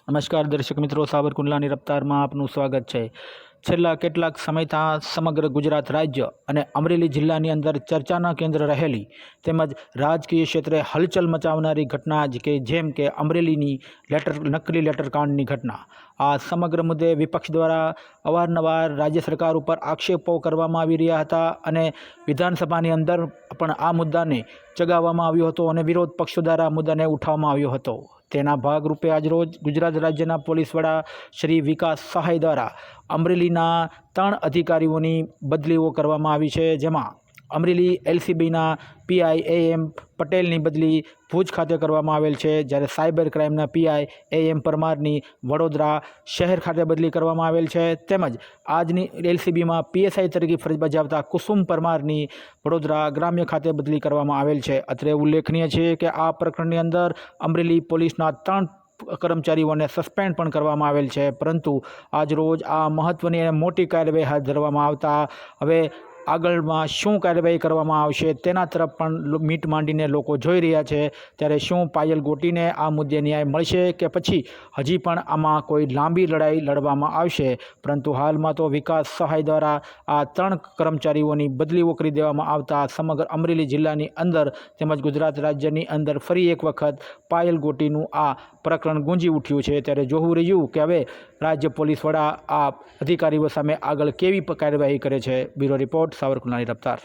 નમસ્કાર દર્શક મિત્રો, સાવરકુંડલાની રફતારમાં આપનું સ્વાગત છે। છેલ્લા કેટલાક સમયથી સમગ્ર ગુજરાત રાજ્ય અને અમરેલી જિલ્લાની અંદર ચર્ચાના કેન્દ્ર રહેલી તેમજ રાજકીય ક્ષેત્રે હલચલ મચાવનારી ઘટના જ કે જેમ કે અમરેલીની નકલી લેટરકાંડની ઘટના। આ સમગ્ર મુદ્દે વિપક્ષ દ્વારા અવારનવાર રાજ્ય સરકાર ઉપર આક્ષેપો કરવામાં આવી રહ્યા હતા અને વિધાનસભાની અંદર પણ આ મુદ્દાને ચગાવવામાં આવ્યો હતો અને વિરોધ પક્ષો દ્વારા મુદ્દાને ઉઠાવવામાં આવ્યો હતો। તેના ભાગરૂપે આજરોજ ગુજરાત રાજ્યના પોલીસ વડા શ્રી વિકાસ સહાય દ્વારા અમરેલીના 3 અધિકારીઓની બદલીઓ કરવામાં આવી છે, જેમાં અમરેલી એલસીબીના પીઆઈ એમ પટેલની બદલી ભુજ ખાતે કરવામાં આવેલ છે, જ્યારે સાયબર ક્રાઇમના પીઆઈ એમ પરમારની વડોદરા શહેર ખાતે બદલી કરવામાં આવેલ છે, તેમજ આજની એલસીબીમાં પીએસઆઈ તરીકે ફરજ બજાવતા કુસુમ પરમારની વડોદરા ગ્રામ્ય ખાતે બદલી કરવામાં આવેલ છે। અત્રે ઉલ્લેખનીય છે કે આ પ્રકરણની અંદર અમરેલી પોલીસના 3 કર્મચારીઓને સસ્પેન્ડ પણ કરવામાં આવેલ છે, પરંતુ આજરોજ આ મહત્ત્વની અને મોટી કાર્યવાહી હાથ ધરવામાં આવતા હવે આગળમાં શું કાર્યવાહી કરવામાં આવશે તેના તરફ પણ મીટ માંડીને લોકો જોઈ રહ્યા છે। ત્યારે શું પાયલ ગોટીને આ મુદ્દે ન્યાય મળશે કે પછી હજી પણ આમાં કોઈ લાંબી લડાઈ લડવામાં આવશે? પરંતુ હાલમાં તો વિકાસ સહાય દ્વારા આ 3 કર્મચારીઓની બદલીઓ કરી દેવામાં આવતા સમગ્ર અમરેલી જિલ્લાની અંદર તેમજ ગુજરાત રાજ્યની અંદર ફરી એક વખત પાયલ ગોટીનું આ પ્રકરણ ગુંજી ઉઠ્યું છે। ત્યારે જોવું રહ્યું કે હવે રાજ્ય પોલીસ વડા આ અધિકારીઓ સામે આગળ કેવી કાર્યવાહી કરે છે। Bureau report, સાવરકુંડલાની રફતાર।